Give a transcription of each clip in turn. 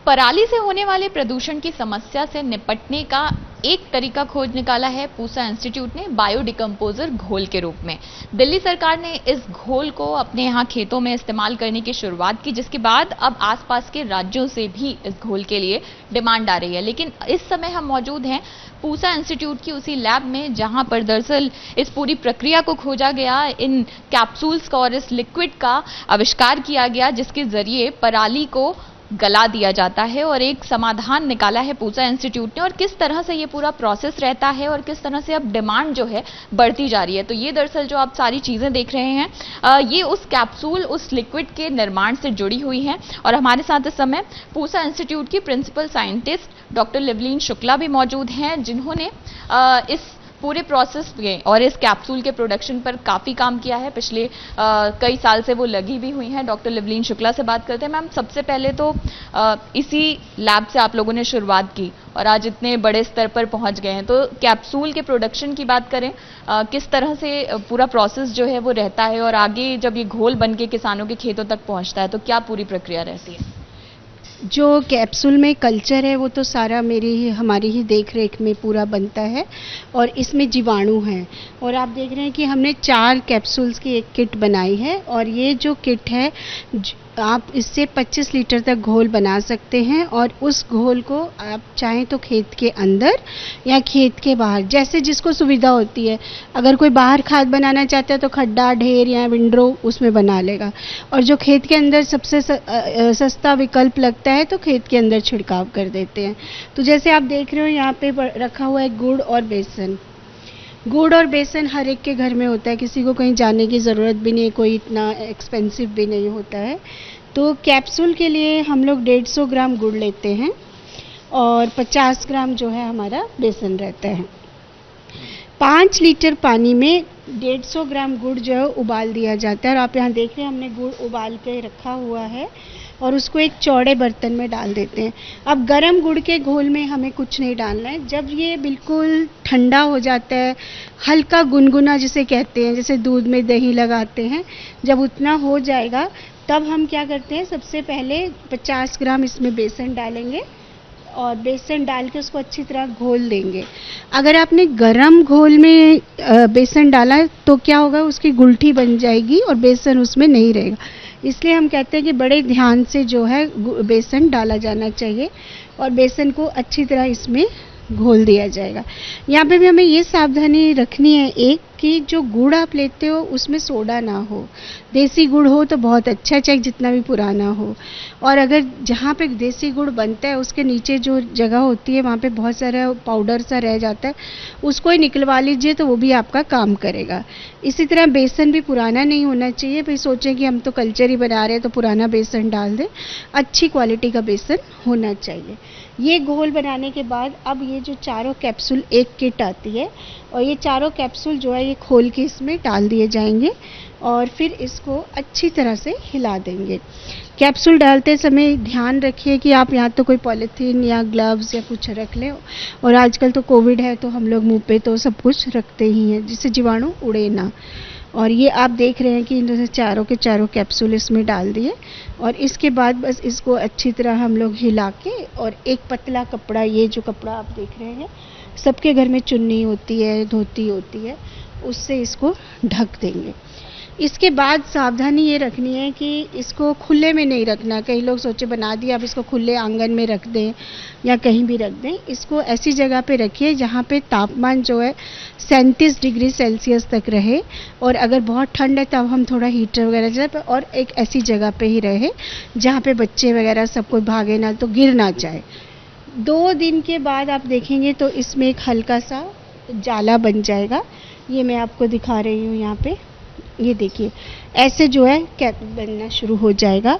पराली से होने वाले प्रदूषण की समस्या से निपटने का एक तरीका खोज निकाला है पूसा इंस्टीट्यूट ने बायोडिकम्पोजर घोल के रूप में। दिल्ली सरकार ने इस घोल को अपने यहाँ खेतों में इस्तेमाल करने की शुरुआत की, जिसके बाद अब आसपास के राज्यों से भी इस घोल के लिए डिमांड आ रही है। लेकिन इस समय हम मौजूद हैं पूसा इंस्टीट्यूट की उसी लैब में, जहां पर दरअसल इस पूरी प्रक्रिया को खोजा गया, इन कैप्सूल्स का और इस लिक्विड का आविष्कार किया गया, जिसके जरिए पराली को गला दिया जाता है और एक समाधान निकाला है पूसा इंस्टीट्यूट ने। और किस तरह से ये पूरा प्रोसेस रहता है और किस तरह से अब डिमांड जो है बढ़ती जा रही है। तो ये दरअसल जो आप सारी चीजें देख रहे हैं, ये उस कैप्सूल, उस लिक्विड के निर्माण से जुड़ी हुई हैं। और हमारे साथ इस समय पूसा इंस्टीट्यूट की प्रिंसिपल साइंटिस्ट डॉक्टर लिवलीन शुक्ला भी मौजूद हैं, जिन्होंने इस पूरे प्रोसेस में और इस कैप्सूल के प्रोडक्शन पर काफ़ी काम किया है। पिछले कई साल से वो लगी भी हुई हैं। डॉक्टर लिवलीन शुक्ला से बात करते हैं। मैम, सबसे पहले तो इसी लैब से आप लोगों ने शुरुआत की और आज इतने बड़े स्तर पर पहुंच गए हैं, तो कैप्सूल के प्रोडक्शन की बात करें, किस तरह से पूरा प्रोसेस जो है वो रहता है और आगे जब ये घोल बन के किसानों के खेतों तक पहुंचता है तो क्या पूरी प्रक्रिया रहती है? जो कैप्सूल में कल्चर है वो तो सारा हमारी ही देख रेख में पूरा बनता है और इसमें जीवाणु हैं। और आप देख रहे हैं कि हमने 4 कैप्सूल्स की एक किट बनाई है और ये जो किट है आप इससे 25 लीटर तक घोल बना सकते हैं और उस घोल को आप चाहें तो खेत के अंदर या खेत के बाहर, जैसे जिसको सुविधा होती है। अगर कोई बाहर खाद बनाना चाहता है तो खड्डा, ढेर या विंडो उसमें बना लेगा, और जो खेत के अंदर सबसे सस्ता विकल्प लगता है तो खेत के अंदर छिड़काव कर देते हैं। तो जैसे आप देख रहे हो यहाँ पे रखा हुआ है गुड़ और बेसन। गुड़ और बेसन हर एक के घर में होता है, किसी को कहीं जाने की ज़रूरत भी नहीं, कोई इतना एक्सपेंसिव भी नहीं होता है। तो कैप्सूल के लिए हम लोग 150 ग्राम गुड़ लेते हैं और 50 ग्राम जो है हमारा बेसन रहता है। 5 लीटर पानी में 150 ग्राम गुड़ जो है उबाल दिया जाता है। और आप यहाँ देख रहे हैं हमने गुड़ उबाल के रखा हुआ है और उसको एक चौड़े बर्तन में डाल देते हैं। अब गरम गुड़ के घोल में हमें कुछ नहीं डालना है। जब ये बिल्कुल ठंडा हो जाता है, हल्का गुनगुना जिसे कहते हैं, जैसे दूध में दही लगाते हैं, जब उतना हो जाएगा तब हम क्या करते हैं, सबसे पहले 50 ग्राम इसमें बेसन डालेंगे और बेसन डाल के उसको अच्छी तरह घोल देंगे। अगर आपने गरम घोल में बेसन डाला तो क्या होगा, उसकी गुलठी बन जाएगी और बेसन उसमें नहीं रहेगा। इसलिए हम कहते हैं कि बड़े ध्यान से जो है बेसन डाला जाना चाहिए और बेसन को अच्छी तरह इसमें घोल दिया जाएगा। यहाँ पे भी हमें ये सावधानी रखनी है एक, कि जो गुड़ आप लेते हो उसमें सोडा ना हो। देसी गुड़ हो तो बहुत अच्छा, चाहे जितना भी पुराना हो। और अगर जहाँ पे देसी गुड़ बनता है उसके नीचे जो जगह होती है वहाँ पे बहुत सारा पाउडर सा रह जाता है, उसको ही निकलवा लीजिए तो वो भी आपका काम करेगा। इसी तरह बेसन भी पुराना नहीं होना चाहिए। भाई सोचें कि हम तो कल्चर ही बना रहे हैं तो पुराना बेसन डाल दें, अच्छी क्वालिटी का बेसन होना चाहिए। ये घोल बनाने के बाद अब ये जो चारों कैप्सूल एक किट आती है और ये चारों कैप्सूल जो है ये खोल के इसमें डाल दिए जाएंगे और फिर इसको अच्छी तरह से हिला देंगे। कैप्सूल डालते समय ध्यान रखिए कि आप यहाँ तो कोई पॉलीथीन या ग्लव्स या कुछ रख लें, और आजकल तो कोविड है तो हम लोग मुंह पे तो सब कुछ रखते ही हैं जिससे जीवाणु उड़े ना। और ये आप देख रहे हैं कि इन्होंने चारों के चारों कैप्सूल इसमें डाल दिए और इसके बाद बस इसको अच्छी तरह हम लोग हिला के, और एक पतला कपड़ा, ये जो कपड़ा आप देख रहे हैं सबके घर में चुन्नी होती है, धोती होती है, उससे इसको ढक देंगे। इसके बाद सावधानी ये रखनी है कि इसको खुले में नहीं रखना। कई लोग सोचे बना दिया अब इसको खुले आंगन में रख दें या कहीं भी रख दें। इसको ऐसी जगह पे रखिए जहाँ पे तापमान जो है 37 डिग्री सेल्सियस तक रहे, और अगर बहुत ठंड है तब हम थोड़ा हीटर वगैरह जब, और एक ऐसी जगह पे ही रहे जहाँ पे बच्चे वगैरह सब कोई भागे ना तो गिर ना जाए। 2 दिन के बाद आप देखेंगे तो इसमें एक हल्का सा जाला बन जाएगा। ये मैं आपको दिखा रही हूँ यहाँ पे, ये देखिए ऐसे जो है कैप बनना शुरू हो जाएगा।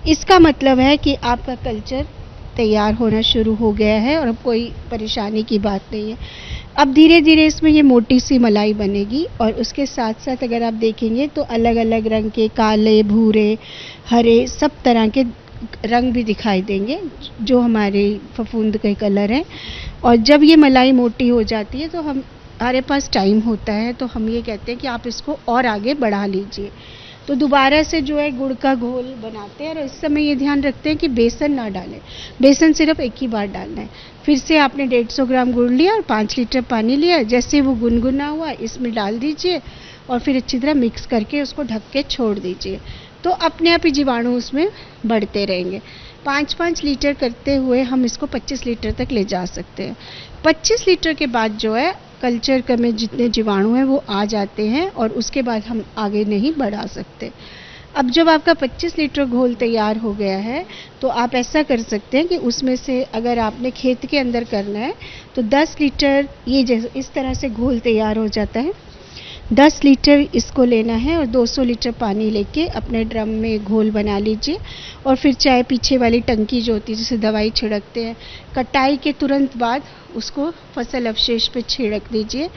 इसका मतलब है कि आपका कल्चर तैयार होना शुरू हो गया है और अब कोई परेशानी की बात नहीं है। अब धीरे धीरे इसमें ये मोटी सी मलाई बनेगी और उसके साथ साथ अगर आप देखेंगे तो अलग अलग रंग के काले, भूरे, हरे सब तरह के रंग भी दिखाई देंगे जो हमारे फफूंद के कलर हैं। और जब ये मलाई मोटी हो जाती है तो हमारे पास टाइम होता है तो हम ये कहते हैं कि आप इसको और आगे बढ़ा लीजिए। तो तो दोबारा से जो है गुड़ का घोल बनाते हैं और इस समय ये ध्यान रखते हैं कि बेसन ना डालें, बेसन सिर्फ एक ही बार डालना है। फिर से आपने 150 ग्राम गुड़ लिया और 5 लीटर पानी लिया, जैसे वो गुनगुना हुआ इसमें डाल दीजिए और फिर अच्छी तरह मिक्स करके उसको ढक के छोड़ दीजिए। तो अपने आप ही जीवाणु उसमें बढ़ते रहेंगे। 5-5 लीटर करते हुए हम इसको 25 लीटर तक ले जा सकते हैं। 25 लीटर के बाद जो है कल्चर का में जितने जीवाणु हैं वो आ जाते हैं और उसके बाद हम आगे नहीं बढ़ा सकते। अब जब आपका 25 लीटर घोल तैयार हो गया है तो आप ऐसा कर सकते हैं कि उसमें से अगर आपने खेत के अंदर करना है तो 10 लीटर ये जैसे इस तरह से घोल तैयार हो जाता है। 10 लीटर इसको लेना है और 200 लीटर पानी लेके अपने ड्रम में घोल बना लीजिए और फिर चाहे पीछे वाली टंकी जो होती है जिसे दवाई छिड़कते हैं, कटाई के तुरंत बाद उसको फसल अवशेष पे छिड़क दीजिए।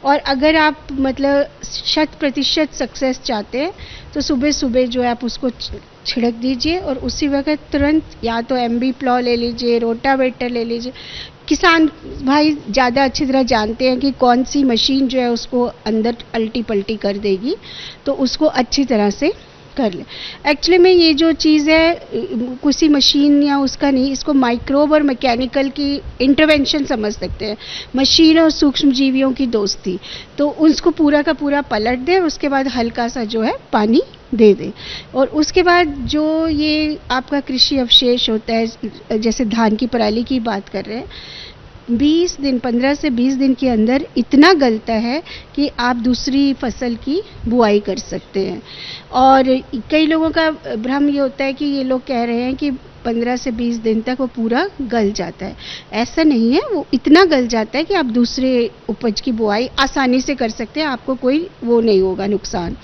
और अगर आप मतलब 100% सक्सेस चाहते हैं तो सुबह सुबह जो है आप उसको छिड़क दीजिए और उसी वक्त तुरंत या तो एमबी प्लॉ ले लीजिए, रोटावेटर ले लीजिए। किसान भाई ज़्यादा अच्छी तरह जानते हैं कि कौन सी मशीन जो है उसको अंदर अल्टी पल्टी कर देगी, तो उसको अच्छी तरह से कर ले। एक्चुअली में ये जो चीज़ है किसी मशीन या उसका नहीं, इसको माइक्रोब और मैकेनिकल की इंटरवेंशन समझ सकते हैं, मशीन और सूक्ष्म जीवियों की दोस्ती। तो उसको पूरा का पूरा पलट दें और उसके बाद हल्का सा जो है पानी दे दें और उसके बाद जो ये आपका कृषि अवशेष होता है, जैसे धान की पराली की बात कर रहे हैं, 20 दिन 15 से 20 दिन के अंदर इतना गलता है कि आप दूसरी फसल की बुआई कर सकते हैं। और कई लोगों का भ्रम ये होता है कि ये लोग कह रहे हैं कि 15 से 20 दिन तक वो पूरा गल जाता है। ऐसा नहीं है, वो इतना गल जाता है कि आप दूसरे उपज की बुआई आसानी से कर सकते हैं, आपको कोई वो नहीं होगा नुकसान।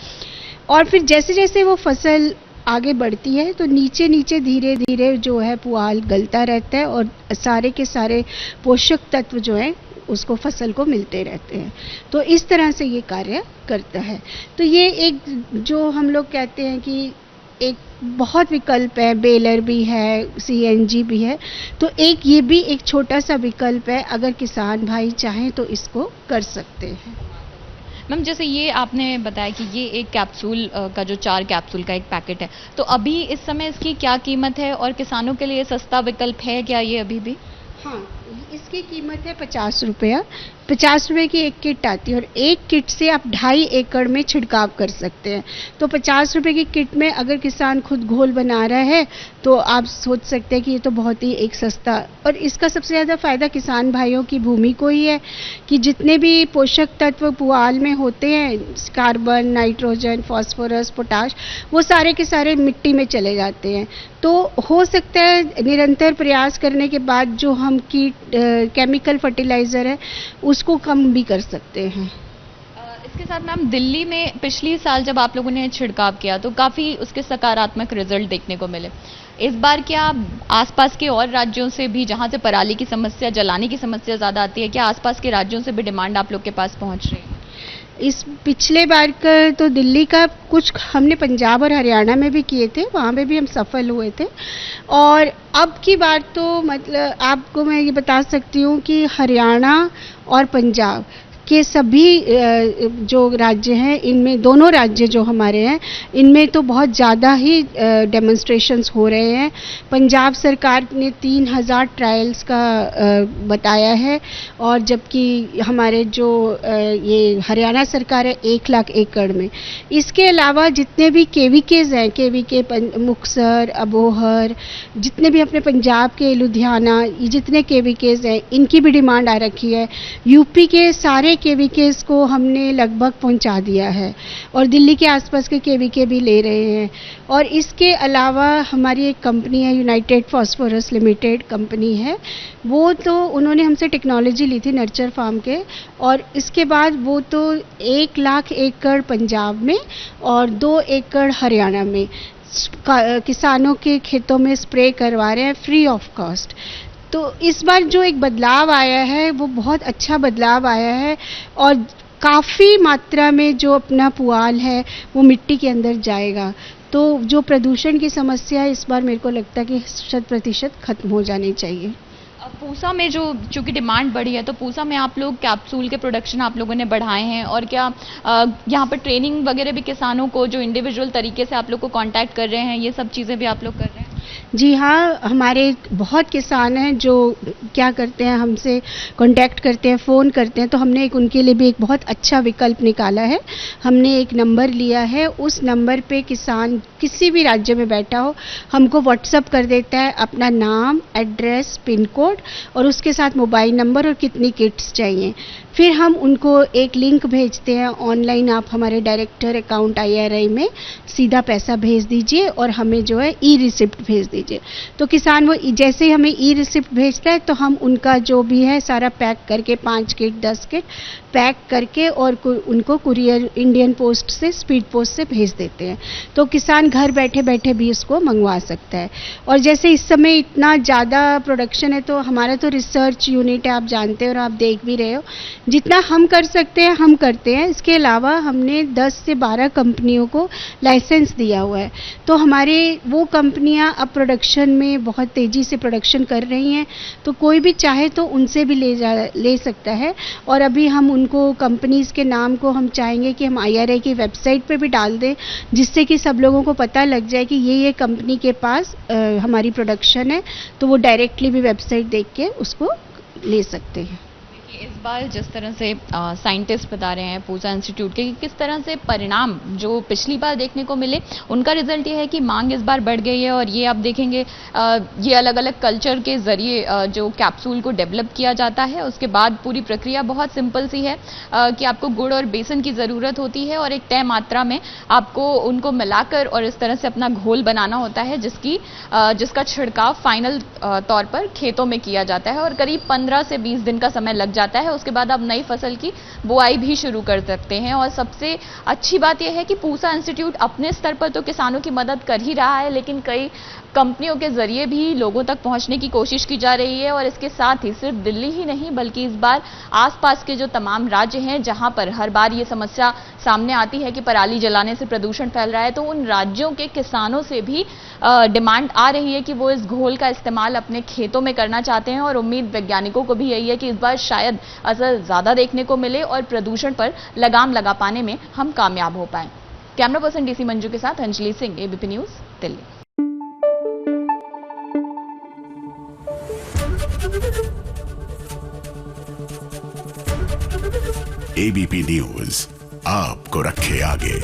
और फिर जैसे जैसे वो फसल आगे बढ़ती है तो नीचे नीचे धीरे धीरे जो है पुआल गलता रहता है और सारे के सारे पोषक तत्व जो है उसको फसल को मिलते रहते हैं। तो इस तरह से ये कार्य करता है। तो ये एक जो हम लोग कहते हैं कि एक बहुत विकल्प है, बेलर भी है, सीएनजी भी है, तो एक ये भी एक छोटा सा विकल्प है, अगर किसान भाई चाहें तो इसको कर सकते हैं। मैम जैसे ये आपने बताया कि ये एक कैप्सूल का जो 4 कैप्सूल का एक पैकेट है, तो अभी इस समय इसकी क्या कीमत है और किसानों के लिए सस्ता विकल्प है क्या ये अभी भी? हाँ, इसकी कीमत है 50 रुपया। 50 रुपये की एक किट आती है और एक किट से आप 2.5 एकड़ में छिड़काव कर सकते हैं। तो 50 रुपये की किट में अगर किसान खुद घोल बना रहा है तो आप सोच सकते हैं कि ये तो बहुत ही एक सस्ता, और इसका सबसे ज़्यादा फ़ायदा किसान भाइयों की भूमि को ही है कि जितने भी पोषक तत्व पुआल में होते हैं, कार्बन, नाइट्रोजन, फास्फोरस, पोटाश, वो सारे के सारे मिट्टी में चले जाते हैं। तो हो सकता है निरंतर प्रयास करने के बाद जो हम केमिकल फर्टिलाइज़र है उसको कम भी कर सकते हैं। इसके साथ मैम दिल्ली में पिछली साल जब आप लोगों ने छिड़काव किया तो काफ़ी उसके सकारात्मक रिजल्ट देखने को मिले। इस बार क्या आसपास के और राज्यों से भी, जहां से पराली की समस्या, जलाने की समस्या ज़्यादा आती है, क्या आसपास के राज्यों से भी डिमांड आप लोग के पास पहुंच रही है? इस पिछले बार का तो दिल्ली का कुछ हमने पंजाब और हरियाणा में भी किए थे, वहाँ पे भी हम सफल हुए थे। और अब की बार तो मतलब आपको मैं ये बता सकती हूँ कि हरियाणा और पंजाब के सभी जो राज्य हैं, इनमें दोनों राज्य जो हमारे हैं इनमें तो बहुत ज़्यादा ही डेमोन्स्ट्रेशंस हो रहे हैं। पंजाब सरकार ने 3000 ट्रायल्स का बताया है और जबकि हमारे जो ये हरियाणा सरकार है 1 लाख एकड़ में। इसके अलावा जितने भी केवीकेज हैं, केवीके मुक्तसर, अबोहर, जितने भी अपने पंजाब के लुधियाना, ये जितने केवीकेज हैं इनकी भी डिमांड आ रखी है। यूपी के सारे केवीकेस को हमने लगभग पहुंचा दिया है और दिल्ली के आसपास के केवीके भी ले रहे हैं। और इसके अलावा हमारी एक कंपनी है, यूनाइटेड फास्फोरस लिमिटेड कंपनी है, वो तो उन्होंने हमसे टेक्नोलॉजी ली थी नर्चर फार्म के, और इसके बाद वो तो 1 लाख एकड़ पंजाब में और 2 एकड़ हरियाणा में किसानों के खेतों में स्प्रे करवा रहे हैं फ्री ऑफ कॉस्ट। तो इस बार जो एक बदलाव आया है वो बहुत अच्छा बदलाव आया है और काफ़ी मात्रा में जो अपना पुआल है वो मिट्टी के अंदर जाएगा। तो जो प्रदूषण की समस्या है इस बार मेरे को लगता है कि 100% खत्म हो जानी चाहिए। पूसा में जो चूंकि डिमांड बढ़ी है, तो पूसा में आप लोग कैप्सूल के प्रोडक्शन आप लोगों ने बढ़ाए हैं, और क्या यहाँ पर ट्रेनिंग वगैरह भी किसानों को जो इंडिविजुअल तरीके से आप लोग को कांटेक्ट कर रहे हैं, ये सब चीज़ें भी आप लोग कर रहे हैं? जी हाँ, हमारे बहुत किसान हैं जो क्या करते हैं, हमसे कांटेक्ट करते हैं, फ़ोन करते हैं, तो हमने एक उनके लिए भी एक बहुत अच्छा विकल्प निकाला है। हमने एक नंबर लिया है, उस नंबर पे किसान किसी भी राज्य में बैठा हो हमको व्हाट्सअप कर देता है अपना नाम, एड्रेस, पिन कोड और उसके साथ मोबाइल नंबर और कितनी किट्स चाहिए। फिर हम उनको एक लिंक भेजते हैं ऑनलाइन, आप हमारे डायरेक्टर अकाउंट IRI में सीधा पैसा भेज दीजिए और हमें जो है ई-रिसिप्ट भेज दीजिए। तो किसान वो जैसे ही हमें ई-रिसिप्ट भेजता है तो हम उनका जो भी है सारा पैक करके 5 किट 10 किट पैक करके और उनको कुरियर इंडियन पोस्ट से, स्पीड पोस्ट से भेज देते हैं। तो किसान घर बैठे बैठे भी इसको मंगवा सकता है। और जैसे इस समय इतना ज़्यादा प्रोडक्शन है, तो हमारा तो रिसर्च यूनिट है, आप जानते हैं और आप देख भी रहे हो, जितना हम कर सकते हैं हम करते हैं। इसके अलावा हमने 10 से 12 कंपनियों को लाइसेंस दिया हुआ है, तो हमारे वो कंपनियां अब प्रोडक्शन में बहुत तेज़ी से प्रोडक्शन कर रही हैं, तो कोई भी चाहे तो उनसे भी ले सकता है। और अभी हम उनको कंपनीज़ के नाम को हम चाहेंगे कि हम IRI की वेबसाइट पे भी डाल दें, जिससे कि सब लोगों को पता लग जाए कि ये कंपनी के पास हमारी प्रोडक्शन है, तो वो डायरेक्टली भी वेबसाइट देख के उसको ले सकते हैं। इस बार जिस तरह से साइंटिस्ट बता रहे हैं पूसा इंस्टीट्यूट के, कि किस तरह से परिणाम जो पिछली बार देखने को मिले, उनका रिजल्ट ये है कि मांग इस बार बढ़ गई है। और ये आप देखेंगे ये अलग अलग कल्चर के जरिए जो कैप्सूल को डेवलप किया जाता है, उसके बाद पूरी प्रक्रिया बहुत सिंपल सी है कि आपको गुड़ और बेसन की ज़रूरत होती है और एक तय मात्रा में आपको उनको मिलाकर और इस तरह से अपना घोल बनाना होता है, जिसका छिड़काव फाइनल तौर पर खेतों में किया जाता है और करीब 15 से 20 दिन का समय लग जाता है। उसके बाद आप नई फसल की बुआई भी शुरू कर सकते हैं। और सबसे अच्छी बात यह है कि पूसा इंस्टीट्यूट अपने स्तर पर तो किसानों की मदद कर ही रहा है, लेकिन कई कंपनियों के जरिए भी लोगों तक पहुंचने की कोशिश की जा रही है। और इसके साथ ही सिर्फ दिल्ली ही नहीं, बल्कि इस बार आसपास के जो तमाम राज्य हैं जहां पर हर बार ये समस्या सामने आती है कि पराली जलाने से प्रदूषण फैल रहा है, तो उन राज्यों के किसानों से भी डिमांड आ रही है कि वो इस घोल का इस्तेमाल अपने खेतों में करना चाहते हैं। और उम्मीद वैज्ञानिकों को भी यही है कि इस बार शायद असर ज्यादा देखने को मिले और प्रदूषण पर लगाम लगा पाने में हम कामयाब हो पाए। कैमरा पर्सन DC मंजू के साथ Anjali Singh, ABP news, Delhi. ABP news आपको रखे आगे।